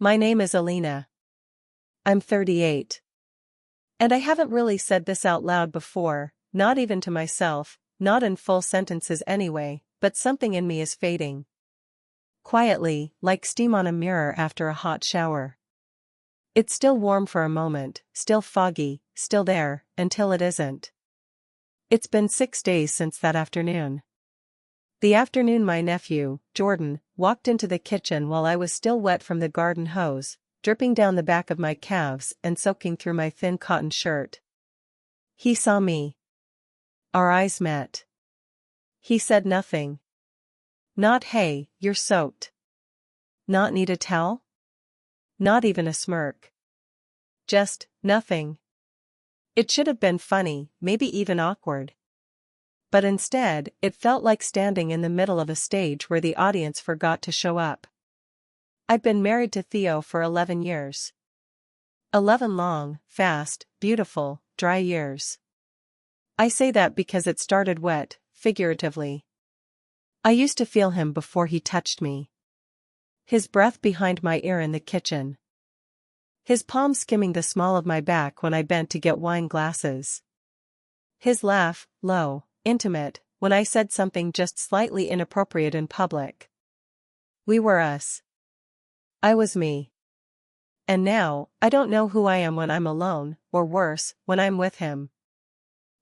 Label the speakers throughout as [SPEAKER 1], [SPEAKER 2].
[SPEAKER 1] My name is Alina. I'm 38. And I haven't really said this out loud before, not even to myself, not in full sentences anyway, but something in me is fading. Quietly, like steam on a mirror after a hot shower. It's still warm for a moment, still foggy, still there, until it isn't. It's been 6 days since that afternoon. The afternoon my nephew, Jordan, walked into the kitchen while I was still wet from the garden hose, dripping down the back of my calves and soaking through my thin cotton shirt. He saw me. Our eyes met. He said nothing. Not "Hey, you're soaked." Not "Need a towel?" Not even a smirk. Just nothing. It should have been funny, maybe even awkward. But instead, it felt like standing in the middle of a stage where the audience forgot to show up. I'd been married to Theo for 11 years. 11 long, fast, beautiful, dry years. I say that because it started wet, figuratively. I used to feel him before he touched me. His breath behind my ear in the kitchen. His palm skimming the small of my back when I bent to get wine glasses. His laugh, low, intimate, when I said something just slightly inappropriate in public. We were us. I was me. And now, I don't know who I am when I'm alone, or worse, when I'm with him.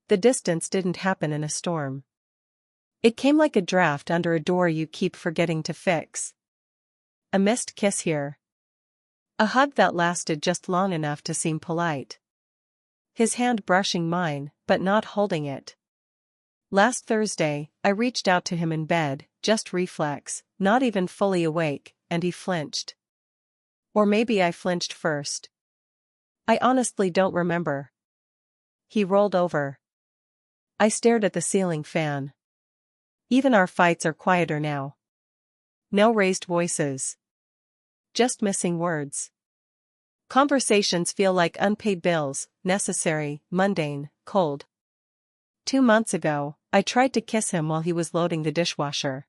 [SPEAKER 1] The distance didn't happen in a storm. It came like a draft under a door you keep forgetting to fix. A missed kiss here. A hug that lasted just long enough to seem polite. His hand brushing mine, but not holding it. Last Thursday, I reached out to him in bed, just reflex, not even fully awake, and he flinched. Or maybe I flinched first. I honestly don't remember. He rolled over. I stared at the ceiling fan. Even our fights are quieter now. No raised voices. Just missing words. Conversations feel like unpaid bills, necessary, mundane, cold. 2 months ago, I tried to kiss him while he was loading the dishwasher.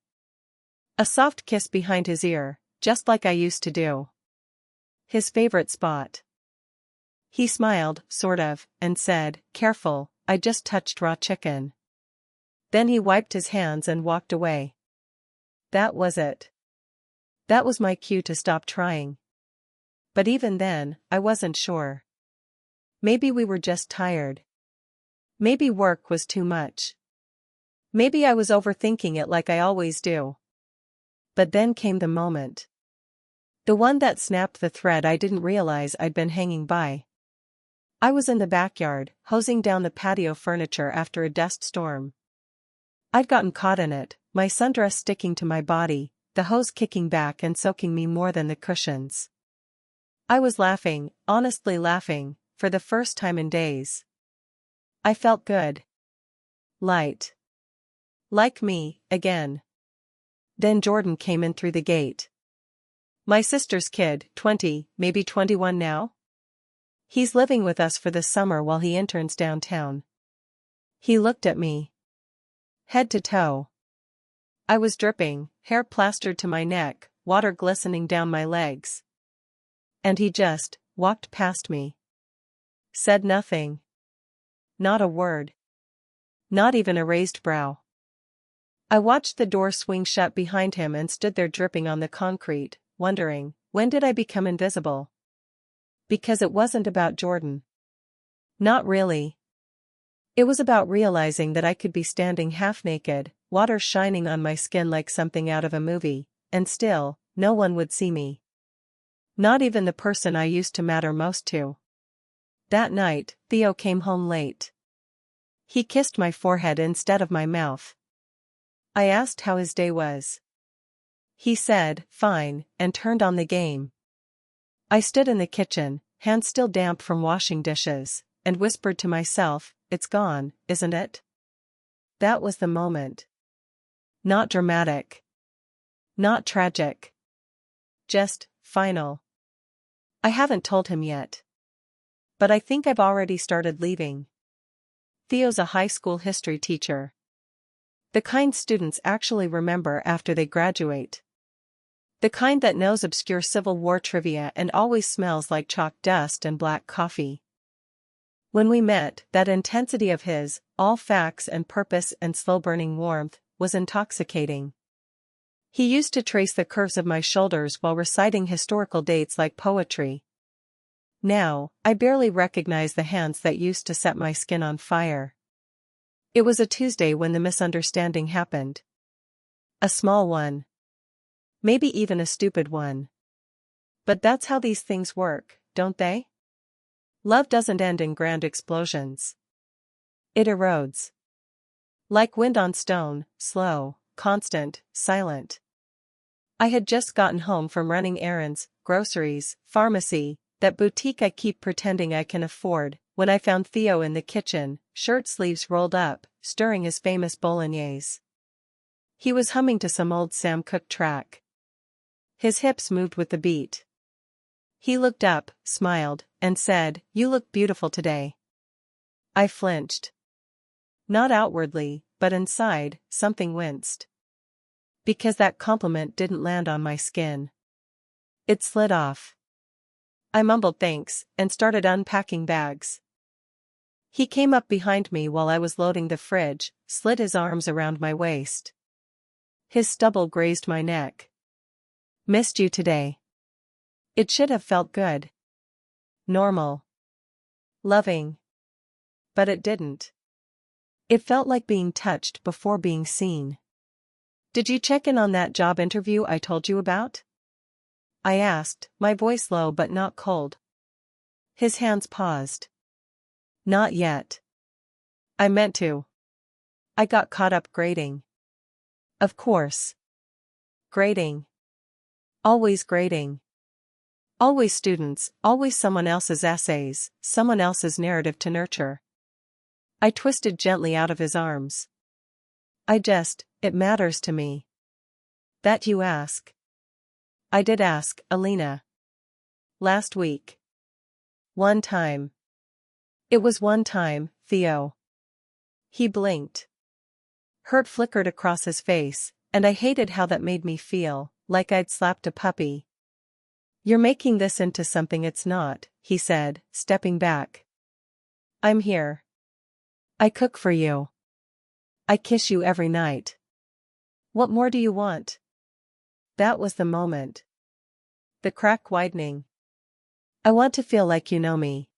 [SPEAKER 1] A soft kiss behind his ear, just like I used to do. His favorite spot. He smiled, sort of, and said, "Careful, I just touched raw chicken." Then he wiped his hands and walked away. That was it. That was my cue to stop trying. But even then, I wasn't sure. Maybe we were just tired. Maybe work was too much. Maybe I was overthinking it like I always do. But then came the moment. The one that snapped the thread I didn't realize I'd been hanging by. I was in the backyard, hosing down the patio furniture after a dust storm. I'd gotten caught in it, my sundress sticking to my body, the hose kicking back and soaking me more than the cushions. I was laughing, honestly laughing, for the first time in days. I felt good. Light. Like me, again. Then Jordan came in through the gate. My sister's kid, 20, maybe 21 now? He's living with us for the summer while he interns downtown. He looked at me. Head to toe. I was dripping, hair plastered to my neck, water glistening down my legs. And he just walked past me. Said nothing. Not a word. Not even a raised brow. I watched the door swing shut behind him and stood there dripping on the concrete, wondering, when did I become invisible? Because it wasn't about Jordan. Not really. It was about realizing that I could be standing half naked, water shining on my skin like something out of a movie, and still, no one would see me. Not even the person I used to matter most to. That night, Theo came home late. He kissed my forehead instead of my mouth. I asked how his day was. He said, "Fine," and turned on the game. I stood in the kitchen, hands still damp from washing dishes, and whispered to myself, "It's gone, isn't it?" That was the moment. Not dramatic. Not tragic. Just final. I haven't told him yet. But I think I've already started leaving. Theo's a high school history teacher. The kind students actually remember after they graduate. The kind that knows obscure Civil War trivia and always smells like chalk dust and black coffee. When we met, that intensity of his, all facts and purpose and slow-burning warmth, was intoxicating. He used to trace the curves of my shoulders while reciting historical dates like poetry. Now, I barely recognize the hands that used to set my skin on fire. It was a Tuesday when the misunderstanding happened. A small one. Maybe even a stupid one. But that's how these things work, don't they? Love doesn't end in grand explosions. It erodes. Like wind on stone, slow, constant, silent. I had just gotten home from running errands, groceries, pharmacy, that boutique I keep pretending I can afford, when I found Theo in the kitchen, shirt sleeves rolled up, stirring his famous bolognese. He was humming to some old Sam Cooke track. His hips moved with the beat. He looked up, smiled, and said, "You look beautiful today." I flinched. Not outwardly, but inside, something winced. Because that compliment didn't land on my skin. It slid off. I mumbled thanks, and started unpacking bags. He came up behind me while I was loading the fridge, slid his arms around my waist. His stubble grazed my neck. "Missed you today." It should have felt good. Normal. Loving. But it didn't. It felt like being touched before being seen. "Did you check in on that job interview I told you about?" I asked, my voice low but not cold. His hands paused. "Not yet. I meant to. I got caught up grading." Of course. Grading. Always grading. Always students, always someone else's essays, someone else's narrative to nurture. I twisted gently out of his arms. It matters to me. That you ask. I did ask, Alina. Last week. One time. It was one time, Theo. He blinked. Hurt flickered across his face, and I hated how that made me feel, like I'd slapped a puppy. "You're making this into something it's not," he said, stepping back. "I'm here. I cook for you. I kiss you every night. What more do you want?" That was the moment. The crack widening. "I want to feel like you know me.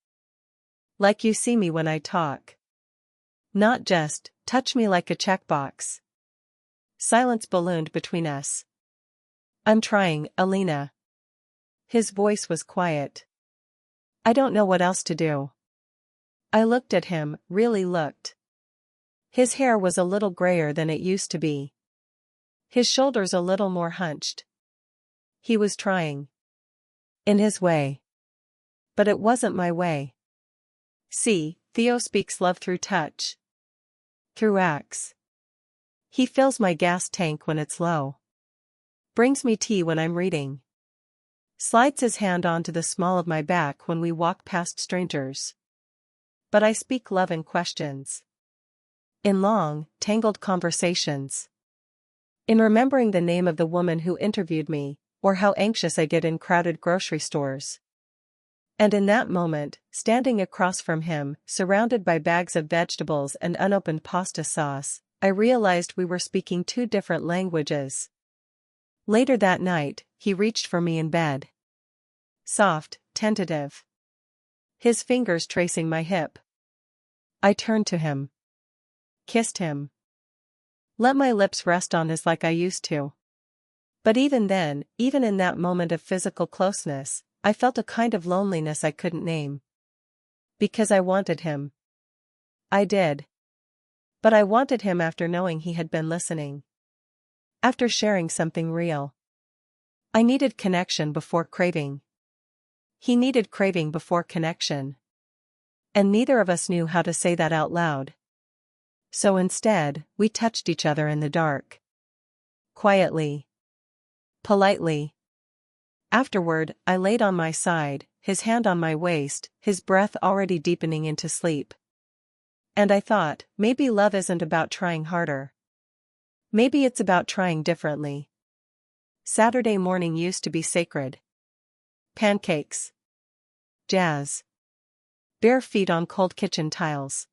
[SPEAKER 1] Like you see me when I talk. Not just, touch me like a checkbox." Silence ballooned between us. "I'm trying, Alina." His voice was quiet. "I don't know what else to do." I looked at him, really looked. His hair was a little grayer than it used to be. His shoulders a little more hunched. He was trying. In his way. But it wasn't my way. See, Theo speaks love through touch. Through acts. He fills my gas tank when it's low. Brings me tea when I'm reading. Slides his hand onto the small of my back when we walk past strangers. But I speak love in questions. In long, tangled conversations. In remembering the name of the woman who interviewed me, or how anxious I get in crowded grocery stores. And in that moment, standing across from him, surrounded by bags of vegetables and unopened pasta sauce, I realized we were speaking two different languages. Later that night, he reached for me in bed. Soft, tentative. His fingers tracing my hip. I turned to him. Kissed him. Let my lips rest on his like I used to. But even then, even in that moment of physical closeness, I felt a kind of loneliness I couldn't name. Because I wanted him. I did. But I wanted him after knowing he had been listening. After sharing something real. I needed connection before craving. He needed craving before connection. And neither of us knew how to say that out loud. So instead, we touched each other in the dark. Quietly. Politely. Afterward, I laid on my side, his hand on my waist, his breath already deepening into sleep. And I thought, maybe love isn't about trying harder. Maybe it's about trying differently. Saturday morning used to be sacred. Pancakes. Jazz. Bare feet on cold kitchen tiles.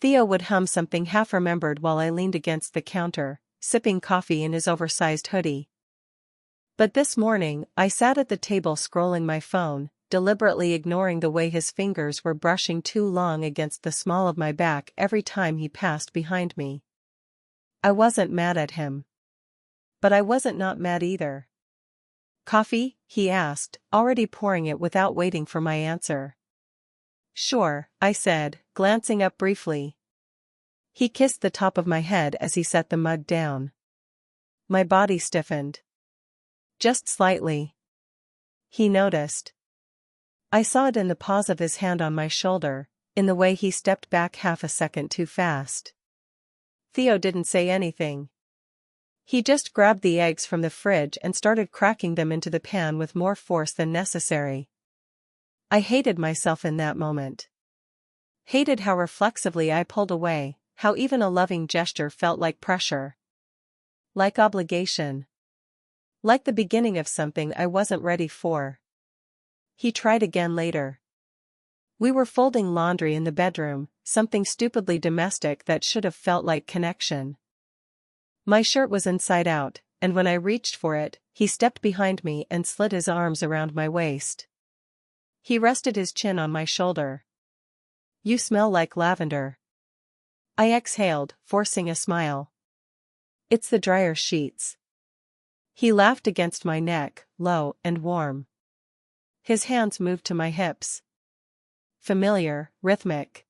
[SPEAKER 1] Theo would hum something half-remembered while I leaned against the counter, sipping coffee in his oversized hoodie. But this morning, I sat at the table scrolling my phone, deliberately ignoring the way his fingers were brushing too long against the small of my back every time he passed behind me. I wasn't mad at him. But I wasn't not mad either. "Coffee?" he asked, already pouring it without waiting for my answer. "Sure," I said, glancing up briefly. He kissed the top of my head as he set the mug down. My body stiffened. Just slightly. He noticed. I saw it in the pause of his hand on my shoulder, in the way he stepped back half a second too fast. Theo didn't say anything. He just grabbed the eggs from the fridge and started cracking them into the pan with more force than necessary. I hated myself in that moment. Hated how reflexively I pulled away, how even a loving gesture felt like pressure. Like obligation. Like the beginning of something I wasn't ready for. He tried again later. We were folding laundry in the bedroom, something stupidly domestic that should have felt like connection. My shirt was inside out, and when I reached for it, he stepped behind me and slid his arms around my waist. He rested his chin on my shoulder. "You smell like lavender." I exhaled, forcing a smile. "It's the dryer sheets." He laughed against my neck, low and warm. His hands moved to my hips. Familiar, rhythmic.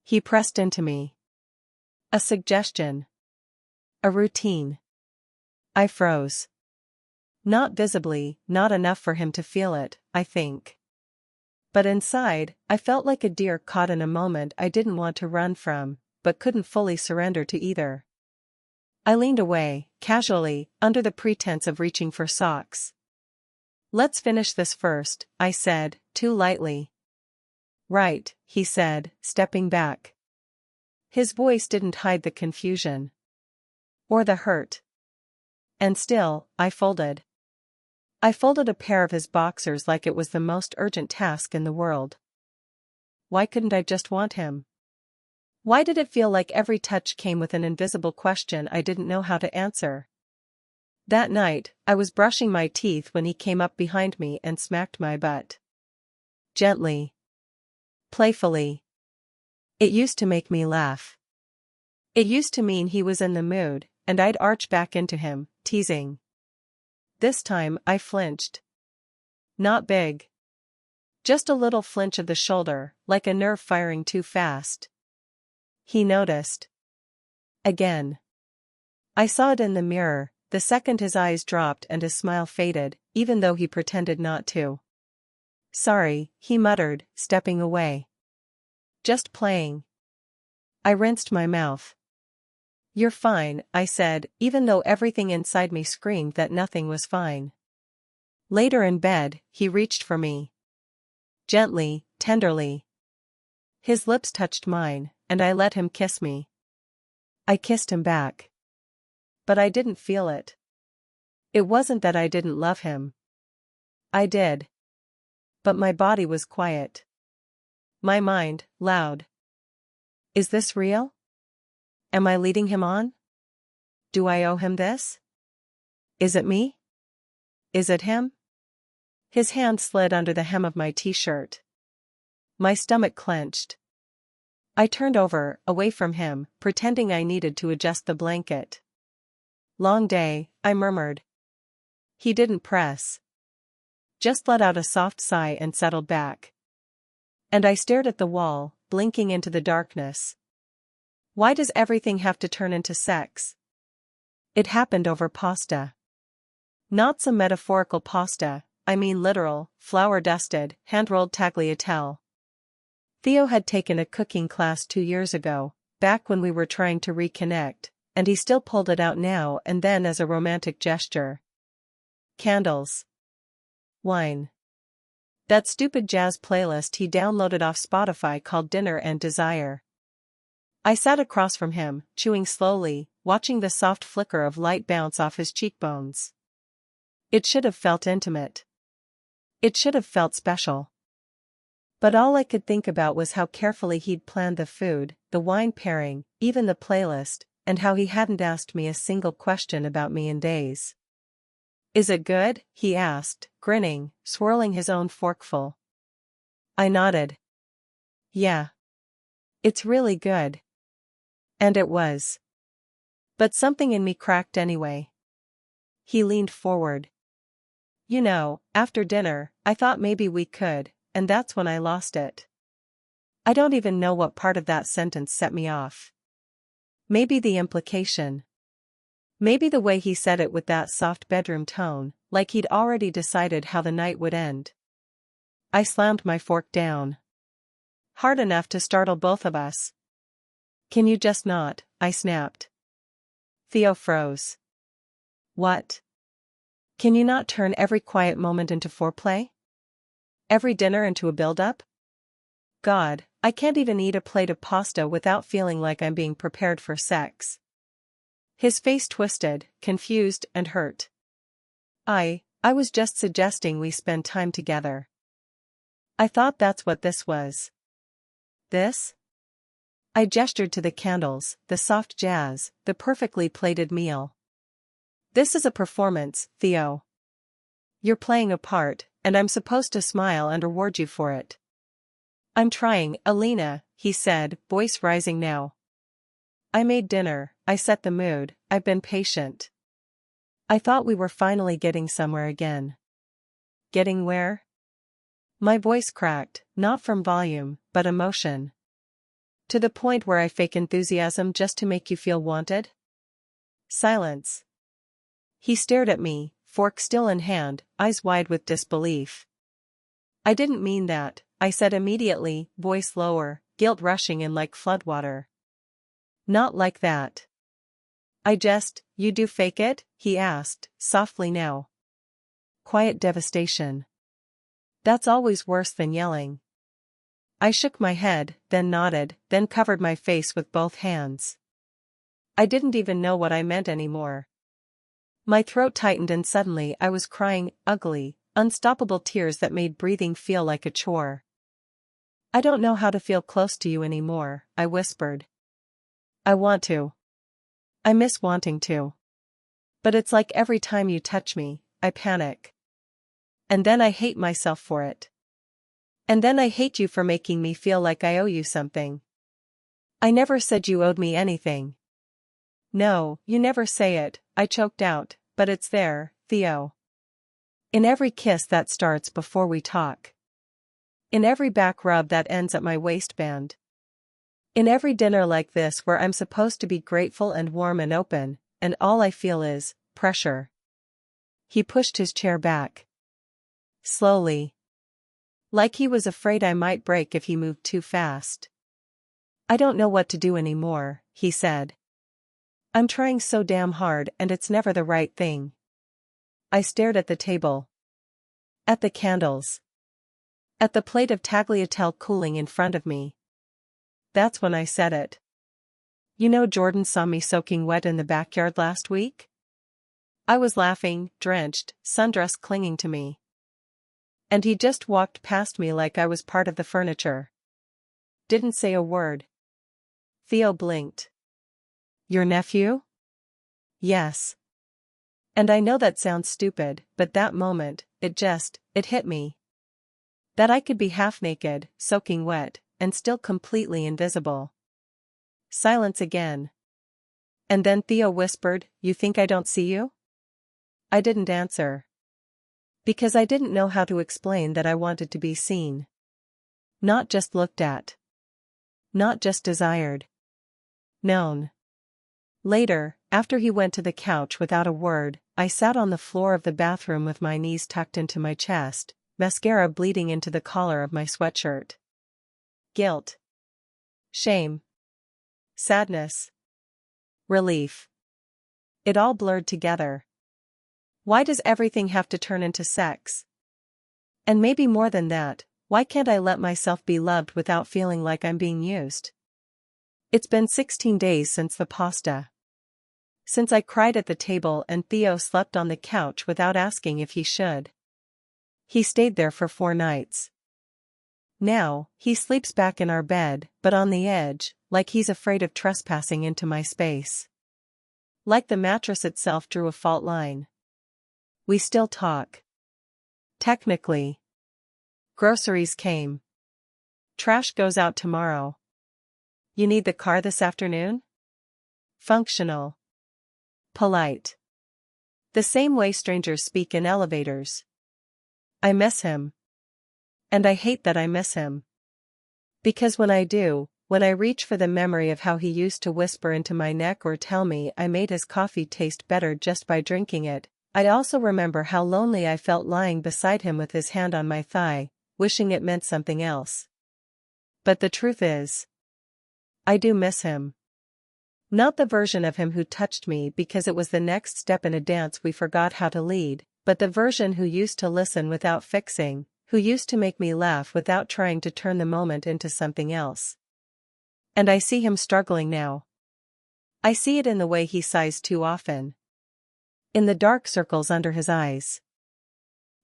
[SPEAKER 1] He pressed into me. A suggestion. A routine. I froze. Not visibly, not enough for him to feel it, I think. But inside, I felt like a deer caught in a moment I didn't want to run from, but couldn't fully surrender to either. I leaned away, casually, under the pretense of reaching for socks. "Let's finish this first," I said, too lightly. "Right," he said, stepping back. His voice didn't hide the confusion. Or the hurt. And still, I folded. I folded a pair of his boxers like it was the most urgent task in the world. Why couldn't I just want him? Why did it feel like every touch came with an invisible question I didn't know how to answer? That night, I was brushing my teeth when he came up behind me and smacked my butt. Gently. Playfully. It used to make me laugh. It used to mean he was in the mood, and I'd arch back into him, teasing. This time, I flinched. Not big. Just a little flinch of the shoulder, like a nerve firing too fast. He noticed. Again. I saw it in the mirror, the second his eyes dropped and his smile faded, even though he pretended not to. "Sorry," he muttered, stepping away. "Just playing." I rinsed my mouth. "You're fine," I said, even though everything inside me screamed that nothing was fine. Later in bed, he reached for me. Gently, tenderly. His lips touched mine, and I let him kiss me. I kissed him back. But I didn't feel it. It wasn't that I didn't love him. I did. But my body was quiet. My mind, loud. Is this real? Am I leading him on? Do I owe him this? Is it me? Is it him? His hand slid under the hem of my t-shirt. My stomach clenched. I turned over, away from him, pretending I needed to adjust the blanket. "Long day," I murmured. He didn't press. Just let out a soft sigh and settled back. And I stared at the wall, blinking into the darkness. Why does everything have to turn into sex? It happened over pasta. Not some metaphorical pasta, I mean literal, flour-dusted, hand-rolled tagliatelle. Theo had taken a cooking class 2 years ago, back when we were trying to reconnect, and he still pulled it out now and then as a romantic gesture. Candles. Wine. That stupid jazz playlist he downloaded off Spotify called Dinner and Desire. I sat across from him, chewing slowly, watching the soft flicker of light bounce off his cheekbones. It should have felt intimate. It should have felt special. But all I could think about was how carefully he'd planned the food, the wine pairing, even the playlist, and how he hadn't asked me a single question about me in days. "Is it good?" he asked, grinning, swirling his own forkful. I nodded. "Yeah. It's really good." And it was. But something in me cracked anyway. He leaned forward. "You know, after dinner, I thought maybe we could," and that's when I lost it. I don't even know what part of that sentence set me off. Maybe the implication. Maybe the way he said it with that soft bedroom tone, like he'd already decided how the night would end. I slammed my fork down. Hard enough to startle both of us. "Can you just not?" I snapped. Theo froze. "What? Can you not turn every quiet moment into foreplay? Every dinner into a build-up? God, I can't even eat a plate of pasta without feeling like I'm being prepared for sex." His face twisted, confused and hurt. I was just suggesting we spend time together. I thought that's what this was. This? I gestured to the candles, the soft jazz, the perfectly plated meal. "This is a performance, Theo. You're playing a part, and I'm supposed to smile and reward you for it." "I'm trying, Alina," he said, voice rising now. "I made dinner, I set the mood, I've been patient. I thought we were finally getting somewhere again." "Getting where?" My voice cracked, not from volume, but emotion. "To the point where I fake enthusiasm just to make you feel wanted?" Silence. He stared at me, fork still in hand, eyes wide with disbelief. "I didn't mean that," I said immediately, voice lower, guilt rushing in like floodwater. "Not like that." You do fake it?" he asked, softly now. Quiet devastation. "That's always worse than yelling." I shook my head, then nodded, then covered my face with both hands. I didn't even know what I meant anymore. My throat tightened and suddenly I was crying, ugly, unstoppable tears that made breathing feel like a chore. "I don't know how to feel close to you anymore," I whispered. "I want to. I miss wanting to. But it's like every time you touch me, I panic. And then I hate myself for it. And then I hate you for making me feel like I owe you something." "I never said you owed me anything." "No, you never say it," I choked out, "but it's there, Theo. In every kiss that starts before we talk. In every back rub that ends at my waistband. In every dinner like this where I'm supposed to be grateful and warm and open, and all I feel is pressure." He pushed his chair back. Slowly. Like he was afraid I might break if he moved too fast. "I don't know what to do anymore," he said. "I'm trying so damn hard and it's never the right thing." I stared at the table. At the candles. At the plate of tagliatelle cooling in front of me. That's when I said it. "You know Jordan saw me soaking wet in the backyard last week?" I was laughing, drenched, sundress clinging to me. "And he just walked past me like I was part of the furniture. Didn't say a word." Theo blinked. "Your nephew?" "Yes." And I know that sounds stupid, but that moment, it hit me. That I could be half naked, soaking wet, and still completely invisible. Silence again. And then Theo whispered, "You think I don't see you?" I didn't answer. Because I didn't know how to explain that I wanted to be seen. Not just looked at. Not just desired. Known. Later, after he went to the couch without a word, I sat on the floor of the bathroom with my knees tucked into my chest, mascara bleeding into the collar of my sweatshirt. Guilt. Shame. Sadness. Relief. It all blurred together. Why does everything have to turn into sex? And maybe more than that, why can't I let myself be loved without feeling like I'm being used? It's been 16 days since the pasta. since I cried at the table and Theo slept on the couch without asking if he should. He stayed there for 4 nights. Now, he sleeps back in our bed, but on the edge, like he's afraid of trespassing into my space. Like the mattress itself drew a fault line. We still talk. Technically. Groceries came. Trash goes out tomorrow. You need the car this afternoon? Functional. Polite. The same way strangers speak in elevators. I miss him. And I hate that I miss him. Because when I do, when I reach for the memory of how he used to whisper into my neck or tell me I made his coffee taste better just by drinking it, I also remember how lonely I felt lying beside him with his hand on my thigh, wishing it meant something else. But the truth is, I do miss him. Not the version of him who touched me because it was the next step in a dance we forgot how to lead, but the version who used to listen without fixing, who used to make me laugh without trying to turn the moment into something else. And I see him struggling now. I see it in the way he sighs too often. In the dark circles under his eyes.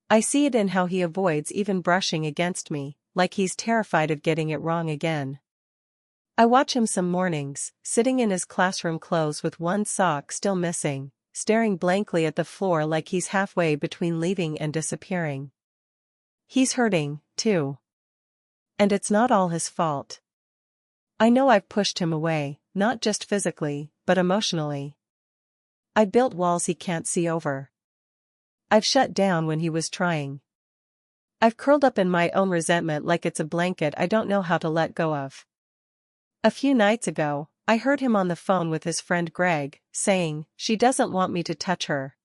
[SPEAKER 1] I see it in how he avoids even brushing against me, like he's terrified of getting it wrong again. I watch him some mornings, sitting in his classroom clothes with one sock still missing, staring blankly at the floor like he's halfway between leaving and disappearing. He's hurting, too. And it's not all his fault. I know I've pushed him away, not just physically, but emotionally. I built walls he can't see over. I've shut down when he was trying. I've curled up in my own resentment like it's a blanket I don't know how to let go of. A few nights ago, I heard him on the phone with his friend Greg, saying, "She doesn't want me to touch her.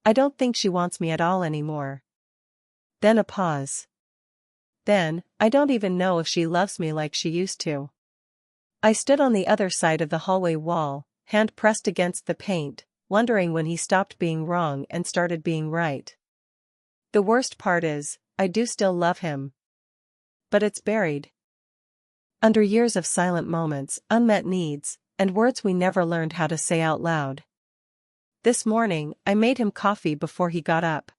[SPEAKER 1] I don't think she wants me at all anymore." Then a pause. Then, I don't even know if she loves me like she used to. I stood on the other side of the hallway wall, hand pressed against the paint, wondering when he stopped being wrong and started being right. The worst part is, I do still love him. But it's buried. Under years of silent moments, unmet needs, and words we never learned how to say out loud. This morning, I made him coffee before he got up.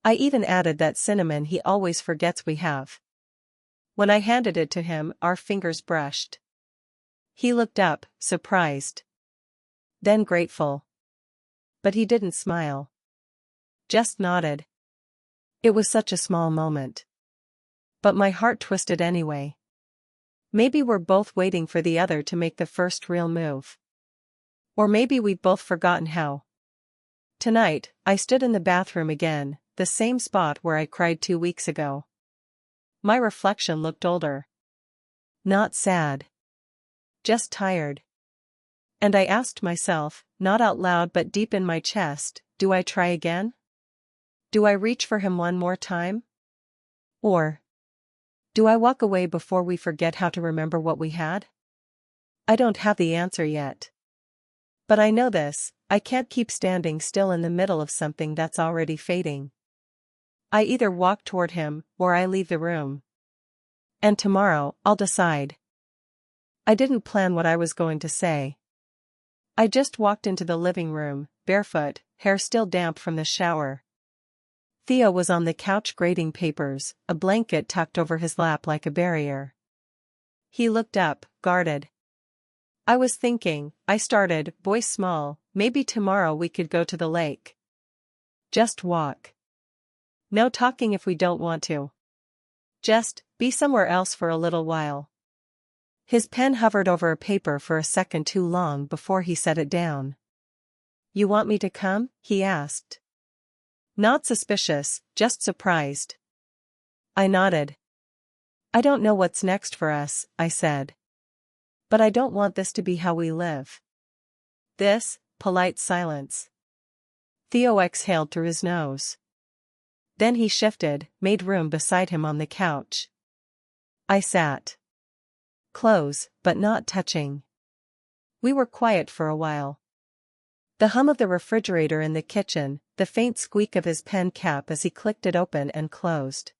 [SPEAKER 1] I even added that cinnamon he always forgets we have. When I handed it to him, our fingers brushed. He looked up, surprised. Then grateful. But he didn't smile. Just nodded. It was such a small moment. But my heart twisted anyway. Maybe we're both waiting for the other to make the first real move. Or maybe we've both forgotten how. Tonight, I stood in the bathroom again, the same spot where I cried 2 weeks ago. My reflection looked older. Not sad. Just tired. And I asked myself, not out loud but deep in my chest, do I try again? Do I reach for him one more time? Or do I walk away before we forget how to remember what we had? I don't have the answer yet. But I know this, I can't keep standing still in the middle of something that's already fading. I either walk toward him, or I leave the room. And tomorrow, I'll decide. I didn't plan what I was going to say. I just walked into the living room, barefoot, hair still damp from the shower. Theo was on the couch grading papers, a blanket tucked over his lap like a barrier. He looked up, guarded. I was thinking, I started, voice small, maybe tomorrow we could go to the lake. Just walk. No talking if we don't want to. Just, be somewhere else for a little while. His pen hovered over a paper for a second too long before he set it down. You want me to come? He asked. Not suspicious, just surprised. I nodded. I don't know what's next for us, I said. But I don't want this to be how we live. This, polite silence. Theo exhaled through his nose. Then he shifted, made room beside him on the couch. I sat. Close, but not touching. We were quiet for a while. The hum of the refrigerator in the kitchen, the faint squeak of his pen cap as he clicked it open and closed.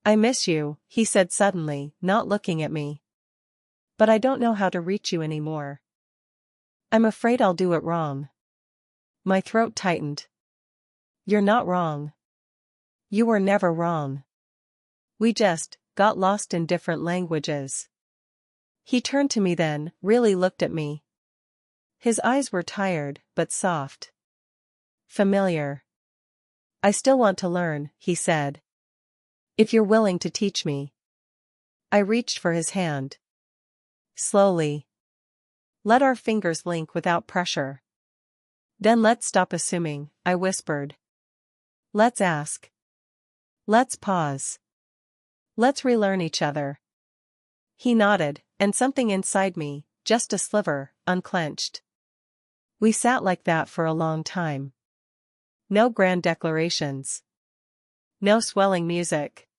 [SPEAKER 1] I miss you, he said suddenly, not looking at me. But I don't know how to reach you anymore. I'm afraid I'll do it wrong. My throat tightened. You're not wrong. You were never wrong. We just got lost in different languages. He turned to me then, really looked at me. His eyes were tired, but soft. Familiar. I still want to learn, he said. If you're willing to teach me. I reached for his hand. Slowly. Let our fingers link without pressure. Then let's stop assuming, I whispered. Let's ask. Let's pause. Let's relearn each other. He nodded, and something inside me, just a sliver, unclenched. We sat like that for a long time. No grand declarations. No swelling music.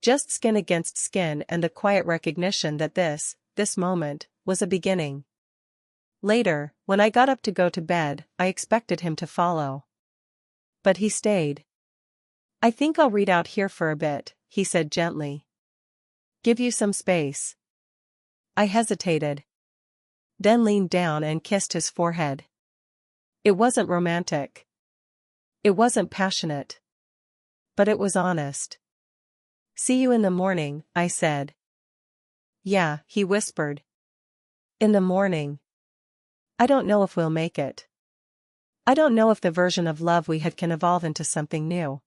[SPEAKER 1] Just skin against skin and the quiet recognition that this moment, was a beginning. Later, when I got up to go to bed, I expected him to follow. But he stayed. I think I'll read out here for a bit, he said gently. Give you some space. I hesitated. Then leaned down and kissed his forehead. It wasn't romantic. It wasn't passionate. But it was honest. See you in the morning, I said. Yeah, he whispered. In the morning. I don't know if we'll make it. I don't know if the version of love we had can evolve into something new.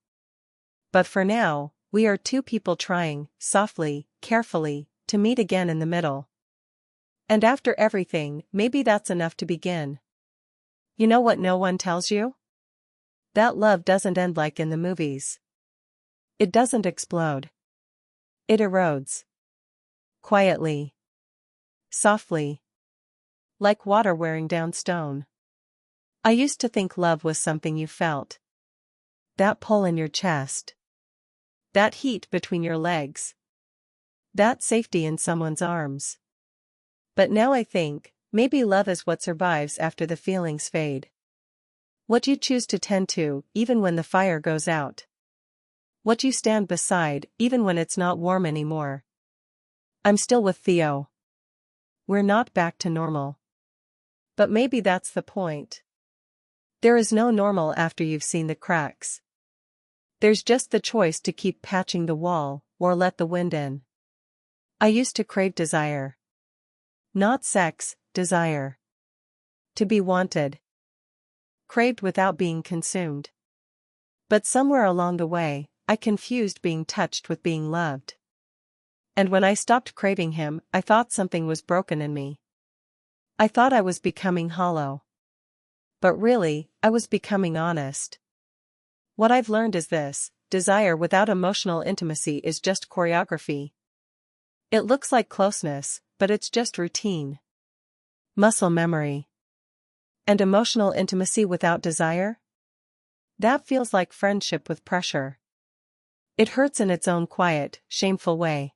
[SPEAKER 1] But for now, we are two people trying, softly, carefully, to meet again in the middle. And after everything, maybe that's enough to begin. You know what no one tells you? That love doesn't end like in the movies. It doesn't explode. It erodes. Quietly. Softly. Like water wearing down stone. I used to think love was something you felt. That pull in your chest. That heat between your legs. That safety in someone's arms. But now I think, maybe love is what survives after the feelings fade. What you choose to tend to, even when the fire goes out. What you stand beside, even when it's not warm anymore. I'm still with Theo. We're not back to normal. But maybe that's the point. There is no normal after you've seen the cracks. There's just the choice to keep patching the wall, or let the wind in. I used to crave desire. Not sex, desire. To be wanted. Craved without being consumed. But somewhere along the way, I confused being touched with being loved. And when I stopped craving him, I thought something was broken in me. I thought I was becoming hollow. But really, I was becoming honest. What I've learned is this: desire without emotional intimacy is just choreography. It looks like closeness, but it's just routine. Muscle memory. And emotional intimacy without desire? That feels like friendship with pressure. It hurts in its own quiet, shameful way.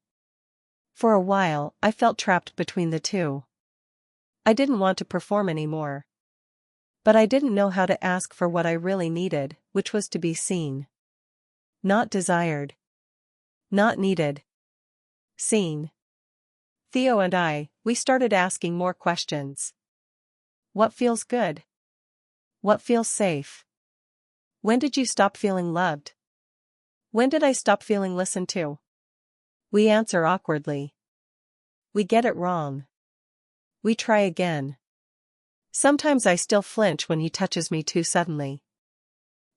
[SPEAKER 1] For a while, I felt trapped between the two. I didn't want to perform anymore. But I didn't know how to ask for what I really needed, which was to be seen. Not desired. Not needed. Seen. Theo and we started asking more questions. What feels good? What feels safe? When did you stop feeling loved? When did I stop feeling listened to? We answer awkwardly. We get it wrong. We try again. Sometimes I still flinch when he touches me too suddenly.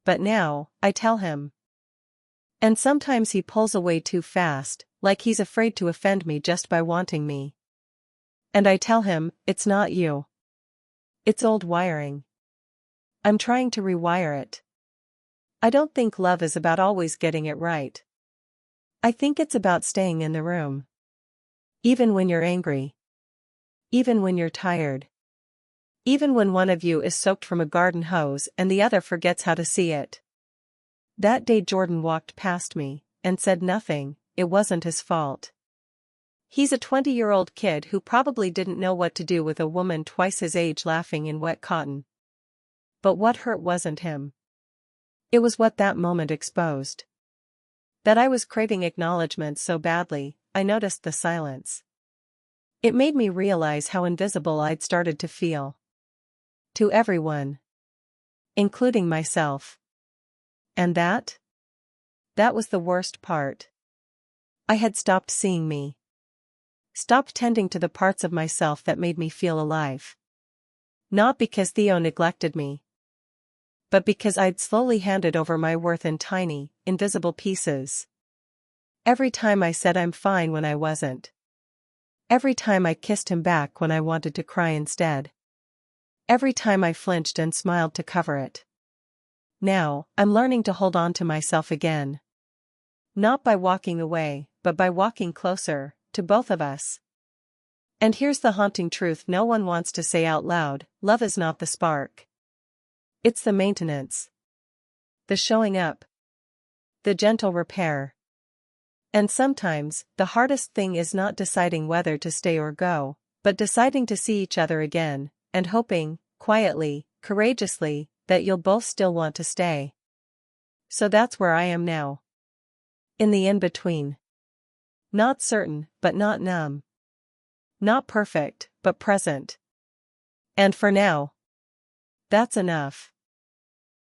[SPEAKER 1] But now, I tell him. And sometimes he pulls away too fast, like he's afraid to offend me just by wanting me. And I tell him, it's not you. It's old wiring. I'm trying to rewire it. I don't think love is about always getting it right. I think it's about staying in the room. Even when you're angry. Even when you're tired. Even when one of you is soaked from a garden hose and the other forgets how to see it. That day Jordan walked past me, and said nothing. It wasn't his fault. He's a 20-year-old kid who probably didn't know what to do with a woman twice his age laughing in wet cotton. But what hurt wasn't him. It was what that moment exposed. That I was craving acknowledgement so badly, I noticed the silence. It made me realize how invisible I'd started to feel. To everyone. Including myself. And that? That was the worst part. I had stopped seeing me. Stopped tending to the parts of myself that made me feel alive. Not because Theo neglected me, but because I'd slowly handed over my worth in tiny, invisible pieces. Every time I said I'm fine when I wasn't. Every time I kissed him back when I wanted to cry instead. Every time I flinched and smiled to cover it. Now, I'm learning to hold on to myself again. Not by walking away, but by walking closer, to both of us. And here's the haunting truth no one wants to say out loud: love is not the spark. It's the maintenance. The showing up. The gentle repair. And sometimes, the hardest thing is not deciding whether to stay or go, but deciding to see each other again, and hoping, quietly, courageously, that you'll both still want to stay. So that's where I am now. In the in-between. Not certain, but not numb. Not perfect, but present. And for now, that's enough.